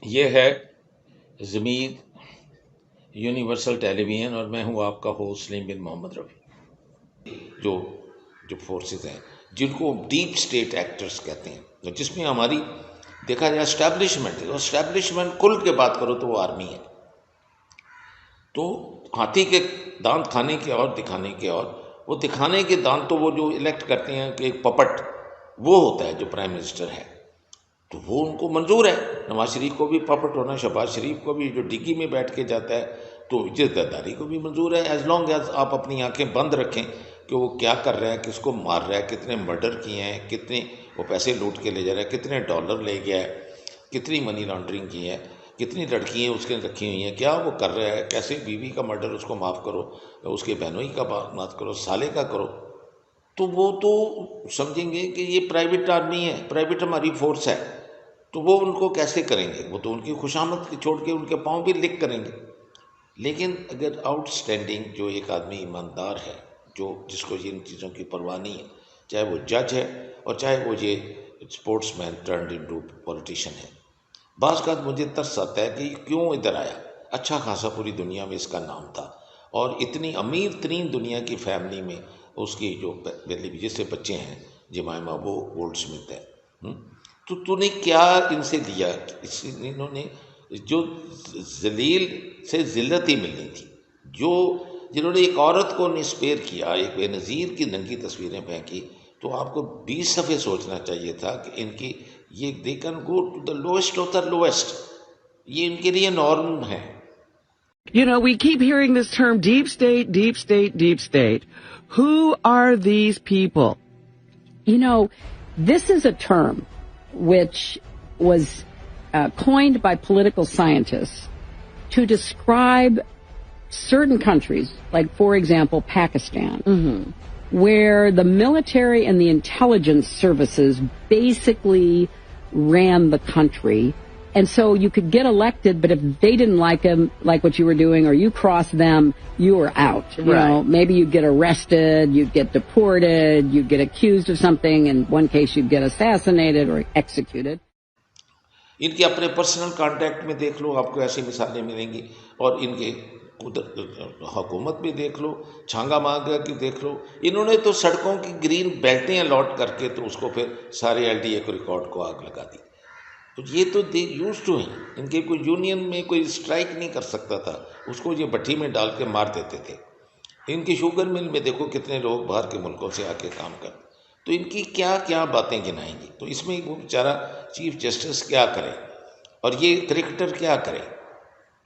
یہ ہے ضمیر یونیورسل ٹیلی ویژن اور میں ہوں آپ کا ہوسٹ سلیم بن محمد رفیع. جو فورسز ہیں جن کو ڈیپ اسٹیٹ ایکٹرز کہتے ہیں، جس میں ہماری دیکھا جائے اسٹیبلشمنٹ ہے. اسٹیبلشمنٹ کل کے بات کرو تو وہ آرمی ہے. تو ہاتھی کے دانت کھانے کے اور دکھانے کے اور، وہ دکھانے کے دانت تو وہ جو الیکٹ کرتے ہیں کہ ایک پپٹ وہ ہوتا ہے جو پرائم منسٹر ہے، تو وہ ان کو منظور ہے. نواز شریف کو بھی پپٹ ہونا، شہباز شریف کو بھی جو ڈگی میں بیٹھ کے جاتا ہے، تو جداری کو بھی منظور ہے، ایز لانگ ایز آپ اپنی آنکھیں بند رکھیں کہ وہ کیا کر رہا ہے، کس کو مار رہا ہے، کتنے مرڈر کیے ہیں، کتنے وہ پیسے لوٹ کے لے جا رہا ہے، کتنے ڈالر لے گیا ہے، کتنی منی لانڈرنگ کی ہے، کتنی لڑکیاں اس کے رکھی ہوئی ہیں، کیا وہ کر رہا ہے، کیسے بیوی کا مرڈر اس کو معاف کرو، اس کے بہنوئی کا معاف کرو، سالے کا کرو. تو وہ تو سمجھیں گے کہ یہ پرائیویٹ آرمی ہے، پرائیویٹ ہماری فورس ہے، تو وہ ان کو کیسے کریں گے؟ وہ تو ان کی خوشامد چھوڑ کے ان کے پاؤں بھی لکھ کریں گے. لیکن اگر آؤٹ اسٹینڈنگ جو ایک آدمی ایماندار ہے، جس کو ان چیزوں کی پرواہ نہیں ہے، چاہے وہ جج ہے اور چاہے وہ یہ اسپورٹس مین ٹرنڈ انٹو پولیٹیشین ہے، بعض کا مجھے ترس آتا ہے کہ یہ کیوں ادھر آیا. اچھا خاصا پوری دنیا میں اس کا نام تھا، اور اتنی امیر ترین دنیا کی فیملی میں اس کی جو جس سے بچے ہیں جمائمہ، وہ گولڈ سمتھ ہے. تو نے کیا ان سے لیا؟ انہوں نے جو ذلیل سے ذلت ہی ملنی تھی، جنہوں نے ایک عورت کو نسپیر کیا، ایک بے نظیر کی ننگی تصویریں پھینکی، تو آپ کو 20 صفحے سوچنا چاہیے تھا کہ ان کی یہ they can go to the lowest of the lowest, یہ ان کے لیے نارم ہے. You know, we keep hearing this term deep state, deep state, deep state. Who are these people? You know, this is a term which was coined by political scientists to describe certain countries, like, for example, Pakistan, where the military and the intelligence services basically ran the country. And so you could get elected, but if they didn't like them, like what you were doing, or you crossed them, you were out. You know, maybe you'd get arrested, you'd get deported, you'd get accused of something. In one case, you'd get assassinated or executed. ان کے اپنے personal contact میں دیکھ لو، آپ کو ایسی مثالیں ملیں گی، اور ان کے حکومت میں دیکھ لو، چھانگا مانگا کی دیکھ لو. انہوں نے تو سڑکوں کی گرین بیلٹیں الاٹ کر کے تو اس کو پھر سارے ایل ڈی اے کو ریکارڈ کو آگ لگا دی. تو یہ تو دے یوز ٹو ہیں. ان کے کوئی یونین میں کوئی اسٹرائک نہیں کر سکتا تھا، اس کو یہ بھٹی میں ڈال کے مار دیتے تھے. ان کی شوگر مل میں دیکھو کتنے لوگ باہر کے ملکوں سے آ کے کام کرتے. تو ان کی کیا کیا باتیں گنائیں گی. تو اس میں وہ بیچارہ چیف جسٹس کیا کرے اور یہ کرکٹر کیا کرے.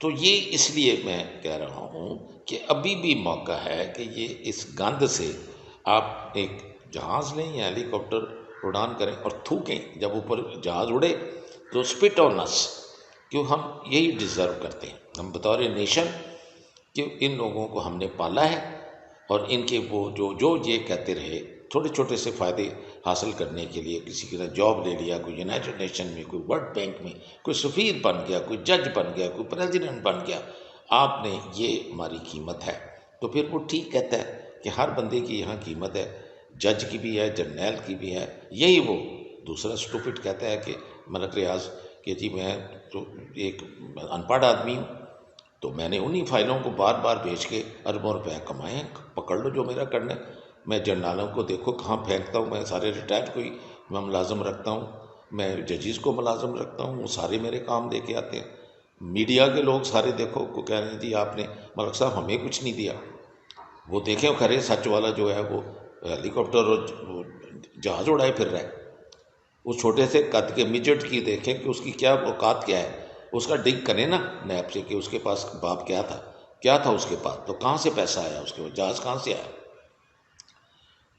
تو یہ اس لیے میں کہہ رہا ہوں کہ ابھی بھی موقع ہے کہ یہ اس گند سے آپ ایک جہاز لیں یا ہیلی کاپٹر اڑان کریں اور تھوکیں. جب اوپر جہاز اڑے تو اسپٹ آن اس، کیوں ہم یہی ڈیزرو کرتے ہیں. ہم بطور نیشن کہ ان لوگوں کو ہم نے پالا ہے، اور ان کے وہ جو یہ کہتے رہے چھوٹے چھوٹے سے فائدے حاصل کرنے کے لیے، کسی کی جاب لے لیا، کوئی یونائٹڈ نیشن میں، کوئی ورلڈ بینک میں، کوئی سفیر بن گیا، کوئی جج بن گیا، کوئی پریزیڈنٹ بن گیا. آپ نے یہ ہماری قیمت ہے. تو پھر وہ ٹھیک کہتا ہے کہ ہر بندے کی یہاں قیمت ہے، جج کی بھی ہے، جرنیل کی بھی ہے. یہی وہ دوسرا اسٹوپڈ کہتا ہے کہ ملک ریاض کہ جی میں تو ایک ان پڑھ آدمی ہوں، تو میں نے انہی فائلوں کو بار بار بھیج کے اربوں روپے کمائے ہیں، پکڑ لو جو میرا کرنا ہے. میں جرنالوں کو دیکھو کہاں پھینکتا ہوں، میں سارے ریٹائرڈ کوئی میں ملازم رکھتا ہوں، میں ججز کو ملازم رکھتا ہوں، وہ سارے میرے کام دے کے آتے ہیں. میڈیا کے لوگ سارے دیکھو کو کہہ رہے ہیں جی آپ نے ملک صاحب ہمیں کچھ نہیں دیا. وہ دیکھیں کھرے سچ والا جو ہے وہ ہیلی کاپٹر اور جہاز اڑائے پھر رہا ہے. اس چھوٹے سے قد کے مجٹ کی دیکھیں کہ اس کی کیا اوقات کیا ہے. اس کا ڈگ کریں نا نیب سے کہ اس کے پاس باپ کیا تھا اس کے پاس، تو کہاں سے پیسہ آیا، اس کے جہاز کہاں سے آیا.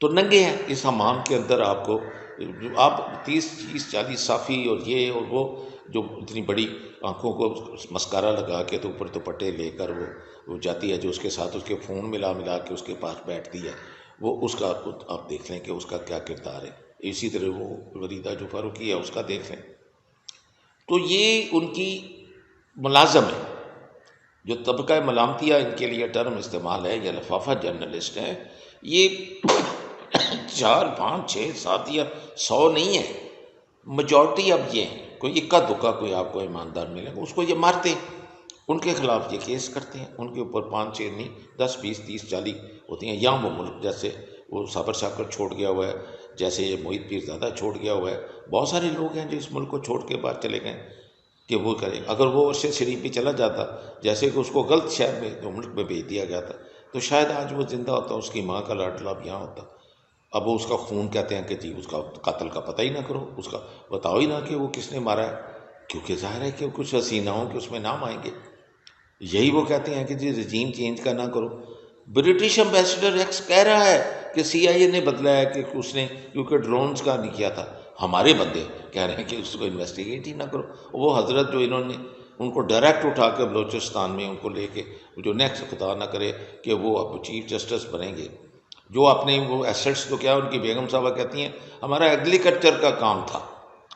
تو ننگے ہیں اس حمام کے اندر. آپ 30-40 صافی اور یہ اور وہ جو اتنی بڑی آنکھوں کو مسکارا لگا کے تو اوپر دوپٹے لے کر وہ جاتی ہے، جو اس کے ساتھ اس کے فون ملا کے اس کے پاس بیٹھتی ہے، وہ اس کا آپ دیکھ لیں کہ اس کا کیا کردار ہے. اسی طرح وہ وریدہ جو فاروقی ہے اس کا دیکھ لیں. تو یہ ان کی ملازم ہے. جو طبقہ ملامتیہ ان کے لیے ٹرم استعمال ہے، یا لفافہ جرنلسٹ ہیں، یہ 4 5 6 7 یا 100 نہیں ہے، میجورٹی اب یہ ہیں. کوئی اکا دکا کوئی آپ کو ایماندار ملے گا، اس کو یہ مارتے ہیں، ان کے خلاف یہ کیس کرتے ہیں، ان کے اوپر 5 6 نہیں 10 20 30 40 ہوتی ہیں. یہاں وہ ملک جیسے وہ صابر شاکر چھوڑ گیا ہوا ہے، جیسے یہ محیط پیرزادہ چھوڑ گیا ہوا ہے، بہت سارے لوگ ہیں جو اس ملک کو چھوڑ کے باہر چلے گئے کہ وہ کرے. اگر وہ ارشد شریف بھی چلا جاتا، جیسے کہ اس کو غلط شہر میں جو ملک میں بھیج دیا گیا تھا، تو شاید آج وہ زندہ ہوتا، اس کی ماں کا لاڈلا اب یہاں ہوتا. اب وہ اس کا خون کہتے ہیں کہ جی اس کا قاتل کا پتہ ہی نہ کرو، اس کا بتاؤ ہی نہ کہ وہ کس نے مارا ہے، کیونکہ ظاہر ہے کہ کچھ حسیناؤں کے اس میں نام آئیں گے. یہی وہ کہتے ہیں کہ جی رجیم چینج کا نہ کرو. برٹش امبیسڈر ایکس کہہ رہا ہے کہ سی آئی اے نے بدلا ہے کہ اس نے کیونکہ ڈرونز کا نہیں کیا تھا. ہمارے بندے کہہ رہے ہیں کہ اس کو انویسٹیگیٹ ہی نہ کرو. وہ حضرت جو انہوں نے ان کو ڈائریکٹ اٹھا کے بلوچستان میں ان کو لے کے جو نیکسٹ خدا نہ کرے کہ وہ اب چیف جسٹس بنیں گے، جو اپنے وہ ایسٹس تو کیا ان کی بیگم صاحبہ کہتی ہیں ہمارا ایگریکلچر کا کام تھا.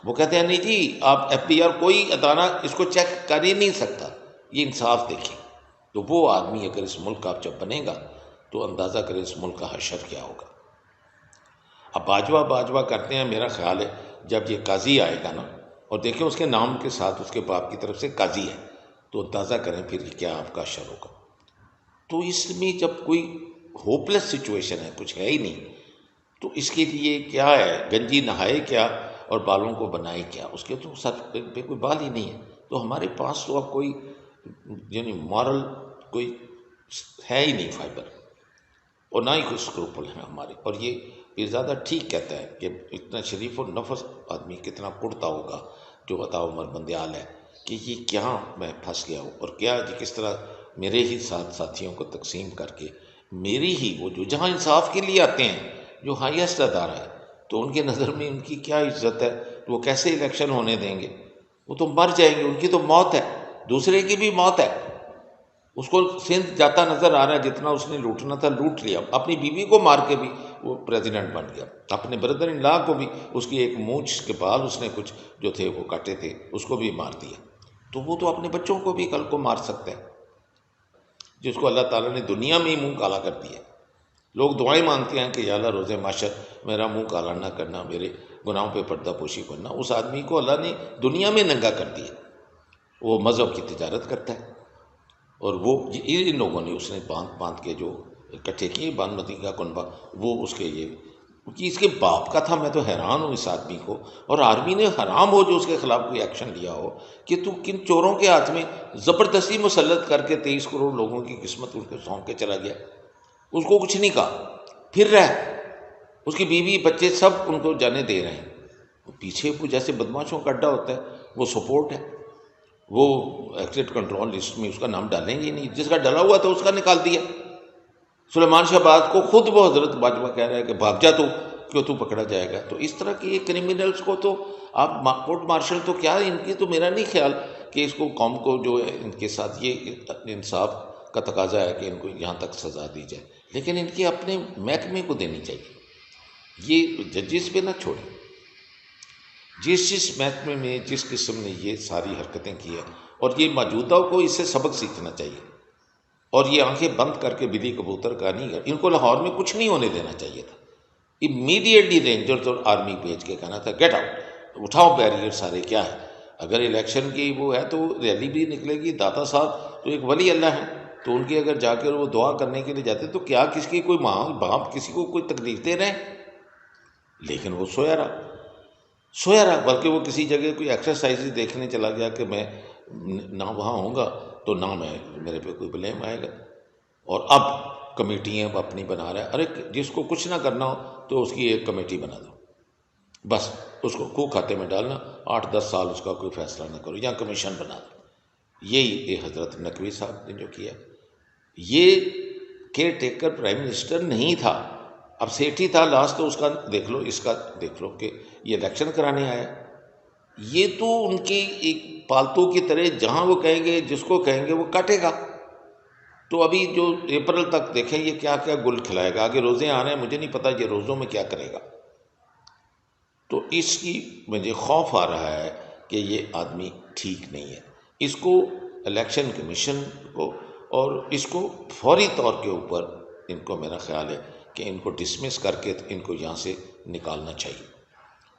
وہ کہتے ہیں نہیں جی آپ ایف بی آر کوئی ادارہ اس کو چیک کر ہی نہیں سکتا، یہ انصاف دیکھیں. تو وہ آدمی اگر اس ملک کا جب بنے گا تو اندازہ کرے اس ملک کا حشر کیا ہوگا. اب باجوہ باجوہ کرتے ہیں، میرا خیال ہے جب یہ قاضی آئے گا نا اور دیکھیں اس کے نام کے ساتھ اس کے باپ کی طرف سے قاضی ہے، تو اندازہ کریں پھر یہ کیا آپ کا حشر ہوگا. تو اس میں جب کوئی ہوپلیس سچویشن ہے، کچھ ہے ہی نہیں، تو اس کے لیے کیا ہے، گنجی نہائے کیا اور بالوں کو بنائے کیا، اس کے تو سر پہ کوئی بال ہی نہیں ہے. تو ہمارے پاس تو اب کوئی یعنی مورل کوئی ہے ہی نہیں فائبر، اور نہ ہی کوئی اسکروپل ہے ہمارے. اور یہ پیرزادہ ٹھیک کہتا ہے کہ اتنا شریف و نفس آدمی کتنا کڑتا ہوگا جو عطا عمر بندیال ہے کہ یہ کیا میں پھنس گیا ہوں، اور کیا جی کس طرح میرے ہی ساتھ ساتھیوں کو تقسیم کر کے میری ہی وہ جو جہاں انصاف کے لیے آتے ہیں، جو ہائیسٹ ادارہ ہے، تو ان کے نظر میں ان کی کیا عزت ہے، تو وہ کیسے الیکشن ہونے دیں گے؟ وہ تو مر جائیں گے، ان کی تو موت ہے، دوسرے کی بھی موت ہے. اس کو سندھ جاتا نظر آ رہا ہے، جتنا اس نے لوٹنا تھا لوٹ لیا. اپنی بیوی کو مار کے بھی وہ پریزیڈنٹ بن گیا، اپنے بردر ان لا کو بھی، اس کی ایک مونچھ کے بال اس نے کچھ جو تھے وہ کاٹے تھے اس کو بھی مار دیا. تو وہ تو اپنے بچوں کو بھی کل کو مار سکتا ہے، جس کو اللہ تعالیٰ نے دنیا میں ہی منہ کالا کر دیا. لوگ دعائیں مانگتے ہیں کہ یا اللہ روز محشر میرا منہ کالا نہ کرنا، میرے گناہوں پہ پردہ پوشی کرنا. اس آدمی کو اللہ نے دنیا میں ننگا کر دیا. وہ مذہب کی تجارت کرتا ہے، اور وہ ان لوگوں نے اس نے باندھ کے جو اکٹھے کیے بانمتی کا کنبہ، وہ اس کے یہ کہ اس کے باپ کا تھا. میں تو حیران ہوں اس آدمی کو، اور آرمی نے حرام ہو جو اس کے خلاف کوئی ایکشن لیا ہو کہ تو کن چوروں کے ہاتھ میں زبردستی مسلط کر کے 23 کروڑ لوگوں کی قسمت ان کے سونپ کے چلا گیا. اس کو کچھ نہیں کہا، پھر رہ اس کی بیوی بچے سب ان کو جانے دے رہے ہیں. پیچھے وہ جیسے بدماشوں کا اڈا ہوتا ہے وہ سپورٹ ہے، وہ ایکسٹ کنٹرول لسٹ میں اس کا نام ڈالیں گے نہیں، جس کا ڈلا ہوا تھا اس کا نکال دیا. سلیمان شہباز کو خود وہ حضرت باجوہ کہہ رہا ہے کہ بھاگ جا تو کیوں تو پکڑا جائے گا. تو اس طرح کے یہ کرمنلز کو تو آپ کورٹ مارشل تو کیا ان کی تو میرا نہیں خیال کہ اس کو قوم کو جو ہے ان کے ساتھ یہ انصاف کا تقاضا ہے کہ ان کو یہاں تک سزا دی جائے، لیکن ان کے اپنے محکمے کو دینی چاہیے. یہ ججز پہ نہ چھوڑیں. جس محکمے میں جس قسم نے یہ ساری حرکتیں کی ہیں، اور یہ موجودہ کو اس سے سبق سیکھنا چاہیے، اور یہ آنکھیں بند کر کے بلی کبوتر کا نہیں ہے. ان کو لاہور میں کچھ نہیں ہونے دینا چاہیے تھا. امیڈیٹلی رینجرز اور آرمی بھیج کے کہنا تھا گیٹ آؤٹ، اٹھاؤ بیریئر سارے. کیا ہے اگر الیکشن کی وہ ہے تو ریلی بھی نکلے گی. داتا صاحب تو ایک ولی اللہ ہیں، تو ان کی اگر جا کر وہ دعا کرنے کے لیے جاتے تو کیا کس کی کوئی ماں باپ کسی کو کوئی تکلیف دے رہے ہیں؟ لیکن وہ سویا رہا، بلکہ وہ کسی جگہ کوئی ایکسرسائز دیکھنے چلا گیا کہ میں نہ وہاں ہوں گا تو نہ میرے پہ کوئی بلیم آئے گا. اور اب کمیٹیاں اپنی بنا رہا ہے. ارے جس کو کچھ نہ کرنا ہو تو اس کی ایک کمیٹی بنا دو، بس اس کو کھاتے میں ڈالنا، 8-10 سال اس کا کوئی فیصلہ نہ کرو، یا کمیشن بنا دو. یہی حضرت نقوی صاحب نے جو کیا. یہ کیئر ٹیکر پرائم منسٹر نہیں تھا، اب سیٹھی تھا لاسٹ. تو اس کا دیکھ لو، اس کا دیکھ لو کہ یہ الیکشن کرانے آیا. یہ تو ان کی ایک پالتو کی طرح جہاں وہ کہیں گے جس کو کہیں گے وہ کاٹے گا. تو ابھی جو اپریل تک دیکھیں یہ کیا کیا گل کھلائے گا. آگے روزے آ رہے ہیں، مجھے نہیں پتا یہ روزوں میں کیا کرے گا. تو اس کی مجھے خوف آ رہا ہے کہ یہ آدمی ٹھیک نہیں ہے. اس کو الیکشن کمیشن کو اور اس کو فوری طور کے اوپر ان کو میرا خیال ہے کہ ان کو ڈسمس کر کے ان کو یہاں سے نکالنا چاہیے.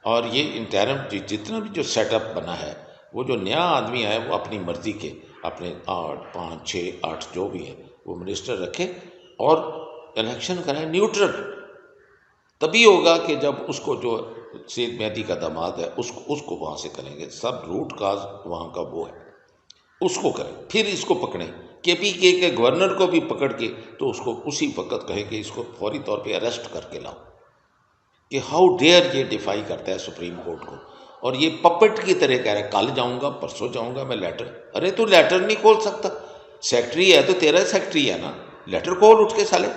اور یہ انٹرم جتنا بھی جو سیٹ اپ بنا ہے، وہ جو نیا آدمی آیا وہ اپنی مرضی کے اپنے 8 5 6 8 جو بھی ہے وہ منسٹر رکھے اور الیکشن کرائے نیوٹرل. تبھی ہوگا کہ جب اس کو جو سید مہدی کا داماد ہے اس کو وہاں سے کریں گے. سب روٹ کاز وہاں کا وہ ہے، اس کو کریں. پھر اس کو پکڑیں کے پی کے گورنر کو بھی پکڑ کے تو اس کو اسی وقت کہیں کہ اس کو فوری طور پہ اریسٹ کر کے لاؤ کہ ہاؤ ڈیئر یہ ڈیفائی کرتا ہے سپریم کورٹ کو. اور یہ پپٹ کی طرح کہہ رہا ہے کل جاؤں گا پرسوں جاؤں گا میں لیٹر. ارے تو لیٹر نہیں کھول سکتا، سیکٹری ہے تو تیرا سیکٹری ہے نا، لیٹر کھول اٹھ کے سالے،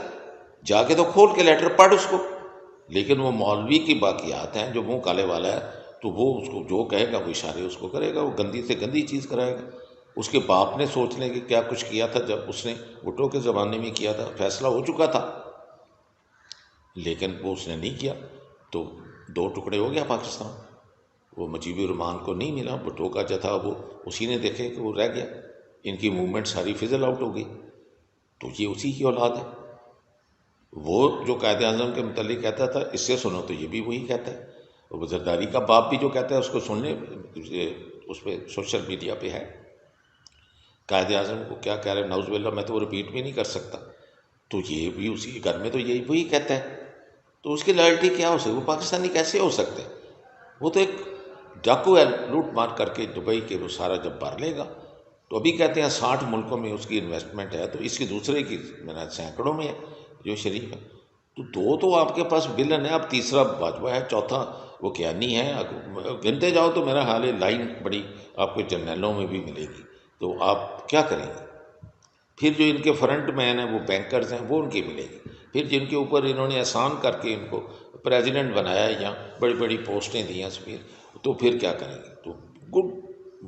جا کے تو کھول کے لیٹر پڑھ اس کو. لیکن وہ مولوی کی باقیات ہیں جو منہ کالے والا ہے، تو وہ اس کو جو کہے گا وہ اشارے اس کو کرے گا، وہ گندی سے گندی چیز کرائے گا. اس کے باپ نے سوچ لیں کہ کیا کچھ کیا تھا جب اس نے بھٹو کے زمانے میں کیا تھا، فیصلہ ہو چکا تھا لیکن وہ اس نے نہیں کیا تو 2 ٹکڑے ہو گیا پاکستان. وہ مجیب الرحمان کو نہیں ملا، بھٹو کا جو تھا وہ اسی نے دیکھے کہ وہ رہ گیا. ان کی موومنٹ ساری فزل آؤٹ ہو گئی. تو یہ اسی کی اولاد ہے. وہ جو قائد اعظم کے متعلق کہتا تھا اس سے سنو تو یہ بھی وہی کہتا ہے. وہ زرداری کا باپ بھی جو کہتا ہے اس کو سن لیں، اس پہ سوشل میڈیا پہ ہے. قائد اعظم کو کیا کہہ رہے نعوذ باللہ، میں تو وہ ریپیٹ بھی نہیں کر سکتا. تو یہ بھی اسی گھر میں تو یہی وہی کہتا ہے. تو اس کی لائلٹی کیا ہو سکتی؟ وہ پاکستانی کیسے ہو سکتے؟ وہ تو ایک ڈاکو ہے، لوٹ مار کر کے دبئی کے وہ سارا جب بھر لے گا. تو ابھی کہتے ہیں 60 ملکوں میں اس کی انویسٹمنٹ ہے، تو اس کی دوسرے کی میرا سینکڑوں میں ہے جو شریف ہے. تو 2 تو آپ کے پاس بلن ہے، اب تیسرا باجوہ ہے، چوتھا وہ کیانی ہے. گنتے جاؤ تو میرا حال ہے لائن بڑی آپ کو جرنیلوں میں بھی ملے گی. تو آپ کیا کریں گے؟ پھر جو ان کے فرنٹ مین ہیں وہ بینکرز ہیں وہ ان کی ملے گی. پھر جن کے اوپر انہوں نے احسان کر کے ان کو پریزیڈنٹ بنایا یا بڑی بڑی پوسٹیں دی ہیں سفیر، تو پھر کیا کریں گے؟ تو گڈ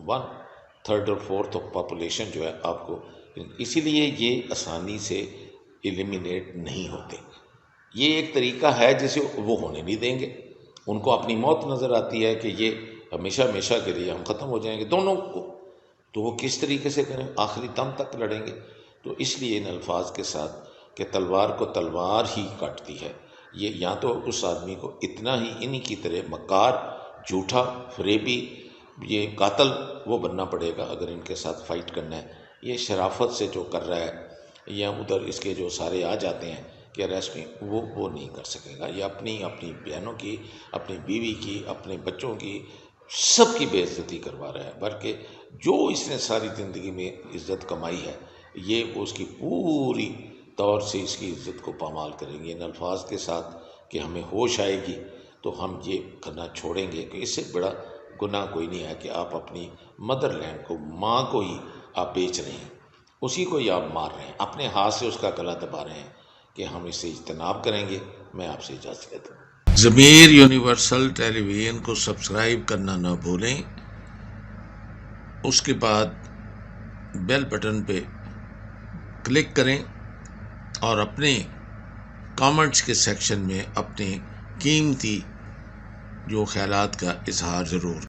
1/3 اور 4 آف پاپولیشن جو ہے آپ کو، اسی لیے یہ آسانی سے ایلیمینیٹ نہیں ہوتے. یہ ایک طریقہ ہے جسے وہ ہونے نہیں دیں گے. ان کو اپنی موت نظر آتی ہے کہ یہ ہمیشہ ہمیشہ کے لیے ہم ختم ہو جائیں گے دونوں کو. تو وہ کس طریقے سے کریں؟ آخری دم تک لڑیں گے. تو اس لیے ان الفاظ کے ساتھ کہ تلوار کو تلوار ہی کاٹتی ہے، یہ یا تو اس آدمی کو اتنا ہی انہی کی طرح مکار، جھوٹا، فریبی، یہ قاتل وہ بننا پڑے گا اگر ان کے ساتھ فائٹ کرنا ہے. یہ شرافت سے جو کر رہا ہے یا ادھر اس کے جو سارے آ جاتے ہیں کہ اریسٹ میں، وہ نہیں کر سکے گا. یہ اپنی بہنوں کی، اپنی بیوی کی، اپنے بچوں کی، سب کی بے عزتی کروا رہا ہے. بلکہ جو اس نے ساری زندگی میں عزت کمائی ہے یہ اس کی پوری طور سے اس کی عزت کو پامال کریں گے ان الفاظ کے ساتھ کہ ہمیں ہوش آئے گی تو ہم یہ کرنا چھوڑیں گے کہ اس سے بڑا گناہ کوئی نہیں ہے کہ آپ اپنی مدر لینڈ کو، ماں کو ہی آپ بیچ رہے ہیں، اسی کو ہی آپ مار رہے ہیں، اپنے ہاتھ سے اس کا گلا دبا رہے ہیں. کہ ہم اس سے اجتناب کریں گے. میں آپ سے اجازت لیتا ہوں. ضمیر یونیورسل ٹیلی ویژن کو سبسکرائب کرنا نہ بھولیں. اس کے بعد بیل بٹن پہ کلک کریں اور اپنے کامنٹس کے سیکشن میں اپنے قیمتی جو خیالات کا اظہار ضرور